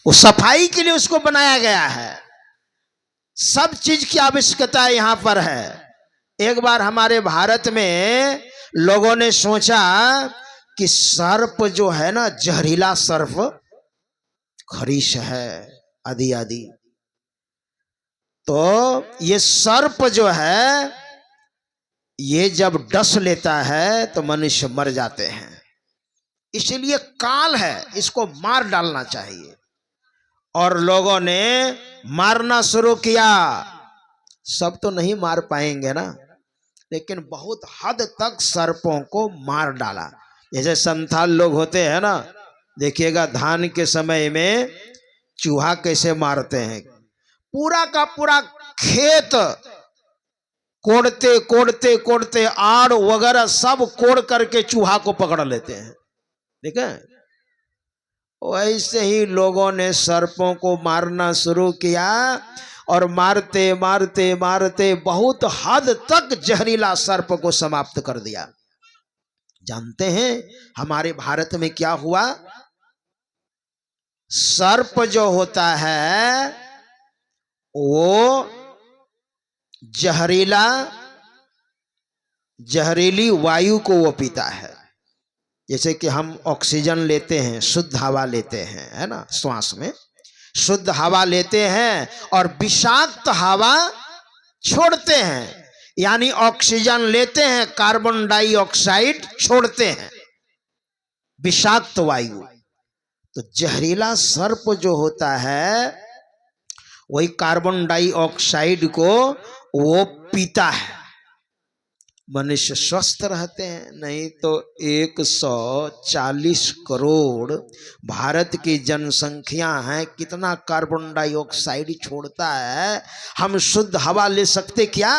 वो सफाई के लिए उसको बनाया गया है। सब चीज की आवश्यकता यहां पर है। एक बार हमारे भारत में लोगों ने सोचा कि सर्प जो है ना, जहरीला सर्प खरीश है आदि आदि, तो ये सर्प जो है ये जब डस लेता है तो मनुष्य मर जाते हैं, इसलिए काल है, इसको मार डालना चाहिए। और लोगों ने मारना शुरू किया। सब तो नहीं मार पाएंगे ना, लेकिन बहुत हद तक सर्पों को मार डाला। जैसे संथाल लोग होते हैं ना, देखिएगा धान के समय में चूहा कैसे मारते हैं, पूरा का पूरा खेत कोड़ते कोड़ते कोड़ते आड़ वगैरह सब कोड़ करके चूहा को पकड़ लेते हैं। ठीक है, वैसे ही लोगों ने सर्पों को मारना शुरू किया और मारते मारते मारते बहुत हद तक जहरीला सर्प को समाप्त कर दिया। जानते हैं हमारे भारत में क्या हुआ? सर्प जो होता है वो जहरीली वायु को वो पीता है। जैसे कि हम ऑक्सीजन लेते हैं, शुद्ध हवा लेते हैं, है ना, श्वास में शुद्ध हवा लेते हैं और विषाक्त हवा छोड़ते हैं, यानी ऑक्सीजन लेते हैं, कार्बन डाइऑक्साइड छोड़ते हैं, विषाक्त वायु। तो जहरीला सर्प जो होता है वही कार्बन डाइऑक्साइड को वो पीता है। मनुष्य स्वस्थ रहते हैं। नहीं तो 140 करोड़ भारत की जनसंख्या है, कितना कार्बन डाइऑक्साइड छोड़ता है। हम शुद्ध हवा ले सकते क्या?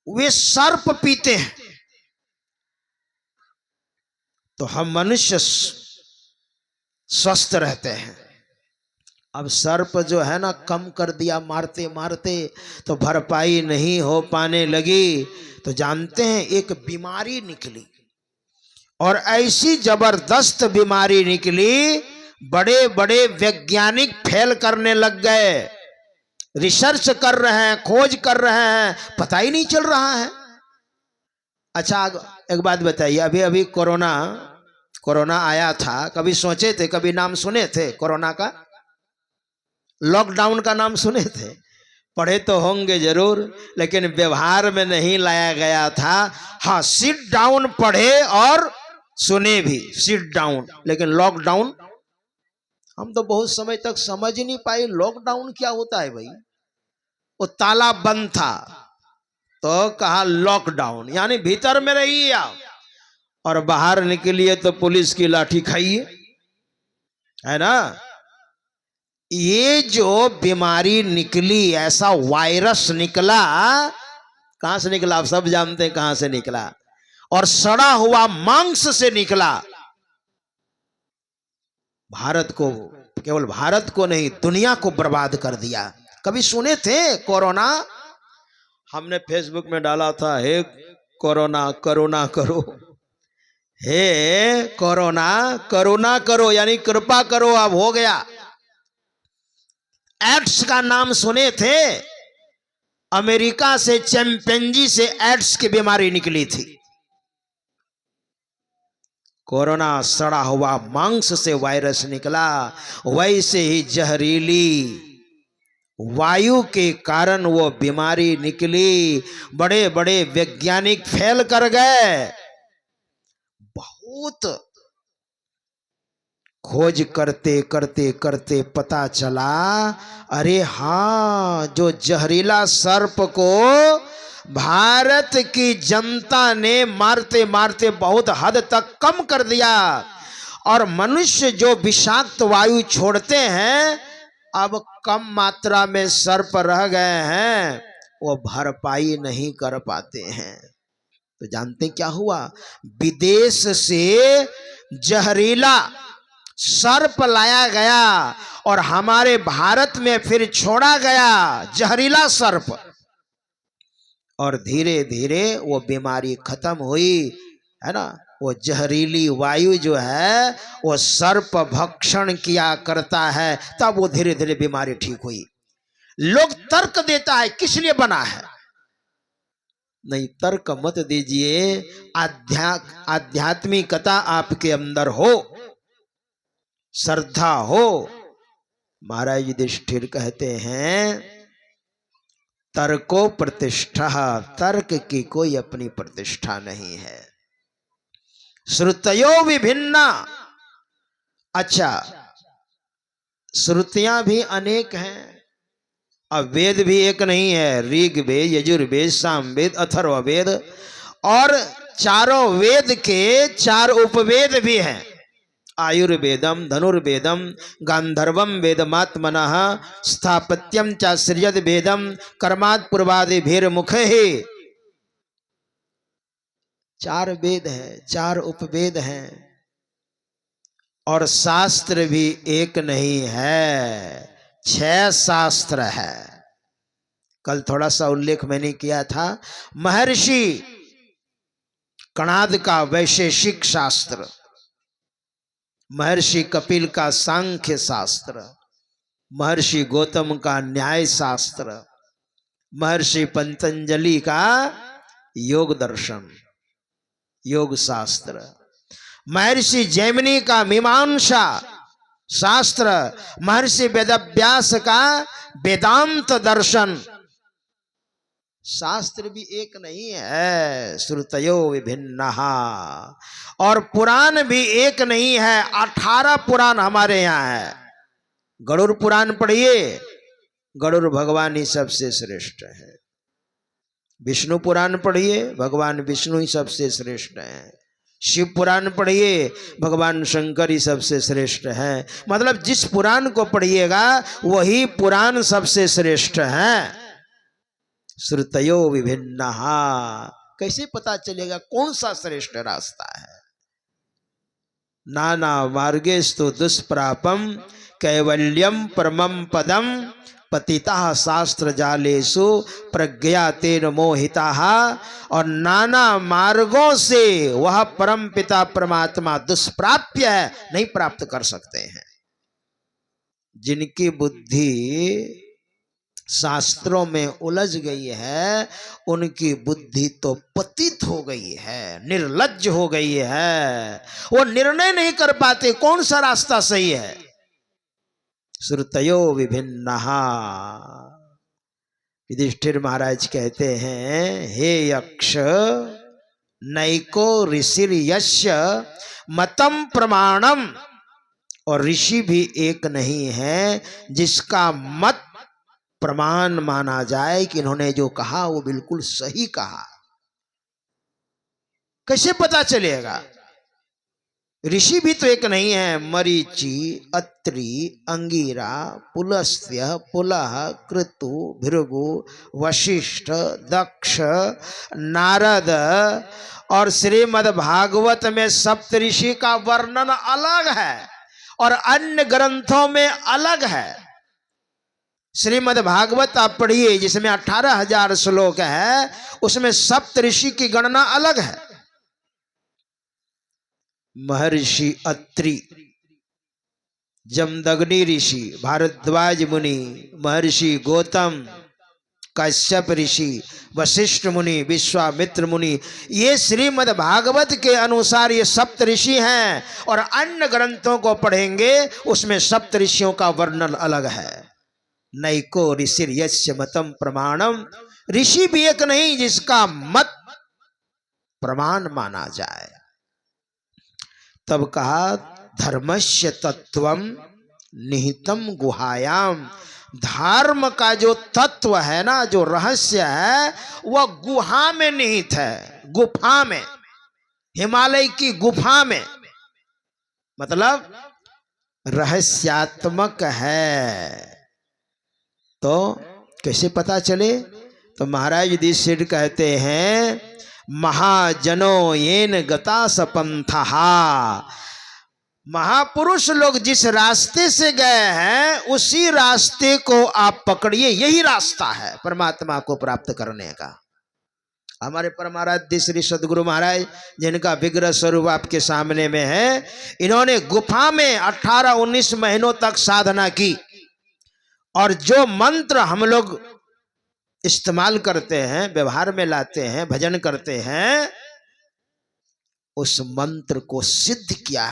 वे सर्प पीते हैं। तो हम मनुष्य स्वस्थ रहते हैं। अब सर्प जो है ना कम कर दिया मारते मारते, तो भरपाई नहीं हो पाने लगी। तो जानते हैं एक बीमारी निकली, और ऐसी जबरदस्त बीमारी निकली, बड़े बड़े वैज्ञानिक फेल करने लग गए, रिसर्च कर रहे हैं, खोज कर रहे हैं, पता ही नहीं चल रहा है। अच्छा एक बात बताइए, अभी अभी कोरोना आया था, कभी सोचे थे, कभी नाम सुने थे कोरोना का? लॉकडाउन का नाम सुने थे? पढ़े तो होंगे जरूर, लेकिन व्यवहार में नहीं लाया गया था। हाँ, सिट डाउन पढ़े और सुने भी, सिट डाउन, लेकिन लॉकडाउन हम तो बहुत समय तक समझ ही नहीं पाए लॉकडाउन क्या होता है भाई। वो ताला बंद था तो कहा लॉकडाउन, यानी भीतर में रहिए आप, और बाहर निकलिए तो पुलिस की लाठी खाइए, है ना। ये जो बीमारी निकली, ऐसा वायरस निकला, कहां से निकला आप सब जानते हैं कहां से निकला, और सड़ा हुआ मांस से निकला। भारत को, केवल भारत को नहीं दुनिया को बर्बाद कर दिया। कभी सुने थे कोरोना? हमने फेसबुक में डाला था, हे कोरोना करुणा करो, हे कोरोना करुणा करो, यानी कृपा करो। अब हो गया। एड्स का नाम सुने थे? अमेरिका से चैंपियंजी से एड्स की बीमारी निकली थी। कोरोना सड़ा हुआ मांस से वायरस निकला। वैसे ही जहरीली वायु के कारण वो बीमारी निकली। बड़े बड़े वैज्ञानिक फेल कर गए। बहुत खोज करते करते करते पता चला, अरे हाँ, जो जहरीला सर्प को भारत की जनता ने मारते मारते बहुत हद तक कम कर दिया, और मनुष्य जो विषाक्त वायु छोड़ते हैं, अब कम मात्रा में सर्प रह गए हैं, वो भरपाई नहीं कर पाते हैं। तो जानते क्या हुआ? विदेश से जहरीला सर्प लाया गया और हमारे भारत में फिर छोड़ा गया जहरीला सर्प, और धीरे धीरे वो बीमारी खत्म हुई, है ना। वो जहरीली वायु जो है वो सर्प भक्षण किया करता है, तब वो धीरे धीरे बीमारी ठीक हुई। लोग तर्क देता है किस लिए बना है, नहीं तर्क मत दीजिए। आध्यात्मिकता आपके अंदर हो, श्रद्धा हो। महाराज युधिष्ठिर कहते हैं तर्को प्रतिष्ठा, तर्क की कोई अपनी प्रतिष्ठा नहीं है। श्रुतयो विभिन्ना, अच्छा श्रुतियां भी अनेक हैं, अब वेद भी एक नहीं है। ऋग वेद, यजुर्वेद, सामवेद, अथर्ववेद, और चारों वेद के 4 उपवेद भी हैं। आयुर्वेदम, धनुर्वेदम, गांधर्वम वेदमात्मनः, स्थापत्यम च सृजद वेदम, कर्मात् पूर्वादिभिर्मुखे। 4 वेद है, 4 उपवेद हैं, और शास्त्र भी एक नहीं है, 6 शास्त्र है। कल थोड़ा सा उल्लेख मैंने किया था, महर्षि कणाद का वैशेषिक शास्त्र, महर्षि कपिल का सांख्य शास्त्र, महर्षि गौतम का न्याय शास्त्र, महर्षि पतंजलि का योग दर्शन, योग शास्त्र, महर्षि जैमिनी का मीमांसा शास्त्र, महर्षि वेदव्यास का वेदांत दर्शन। शास्त्र भी एक नहीं है, श्रुतयो विभिन्नः, और पुराण भी एक नहीं है। 18 पुराण हमारे यहाँ है। गरुड़ पुराण पढ़िए, गरुड़ भगवान ही सबसे श्रेष्ठ है। विष्णु पुराण पढ़िए, भगवान विष्णु ही सबसे श्रेष्ठ है। शिव पुराण पढ़िए, भगवान शंकर ही सबसे श्रेष्ठ है। मतलब जिस पुराण को पढ़िएगा वही पुराण सबसे श्रेष्ठ है। श्रुतयो विभिन्नः, कैसे पता चलेगा कौन सा श्रेष्ठ रास्ता है? नाना मार्गेस्तु दुष्प्रापम कैवल्यम परमं पदम, पतिता शास्त्र जालेषु प्रज्ञा तेन मोहिता। और नाना मार्गों से वह परम पिता परमात्मा दुष्प्राप्य है, नहीं प्राप्त कर सकते हैं। जिनकी बुद्धि शास्त्रों में उलझ गई है, उनकी बुद्धि तो पतित हो गई है, निर्लज्ज हो गई है। वो निर्णय नहीं कर पाते कौन सा रास्ता सही है। श्रुतयो विभिन्नः। युधिष्ठिर महाराज कहते हैं, हे यक्ष नैको ऋषिर यस्य मतम प्रमाणम, और ऋषि भी एक नहीं है जिसका मत प्रमाण माना जाए कि इन्होंने जो कहा वो बिल्कुल सही कहा। कैसे पता चलेगा? ऋषि भी तो एक नहीं है। मरीचि, अत्रि, अंगिरा, पुलस्त्य, पुलह, कृतु, भृगु, वशिष्ठ, दक्ष, नारद, और श्रीमद् भागवत में सप्तऋषि का वर्णन अलग है और अन्य ग्रंथों में अलग है। श्रीमद् भागवत आप पढ़िए, जिसमें 18,000 श्लोक है, उसमें सप्तऋषि की गणना अलग है। महर्षि अत्रि, जमदग्नि ऋषि, भारद्वाज मुनि, महर्षि गौतम, कश्यप ऋषि, वशिष्ठ मुनि, विश्वामित्र मुनि, ये श्रीमद् भागवत के अनुसार ये सप्तऋषि हैं। और अन्य ग्रंथों को पढ़ेंगे उसमें सप्तऋषियों का वर्णन अलग है। नैको ऋषिर यस्य मतम प्रमाणम, ऋषि भी एक नहीं जिसका मत प्रमाण माना जाए। तब कहा धर्मस्य तत्वम निहितम गुहायाम, धर्म का जो तत्व है ना, जो रहस्य है, वह गुहा में निहित है, गुफा में, हिमालय की गुफा में, मतलब रहस्यात्मक है। तो कैसे पता चले? तो महाराज युधिष्ठिर कहते हैं, महाजनो येन गता सपंथहा, महापुरुष लोग जिस रास्ते से गए हैं उसी रास्ते को आप पकड़िए, यही रास्ता है परमात्मा को प्राप्त करने का। हमारे परमाराध्य श्री सदगुरु महाराज जिनका विग्रह स्वरूप आपके सामने में है, इन्होंने गुफा में 18-19 महीनों तक साधना की और जो मंत्र हम लोग इस्तेमाल करते हैं, व्यवहार में लाते हैं, भजन करते हैं, उस मंत्र को सिद्ध किया।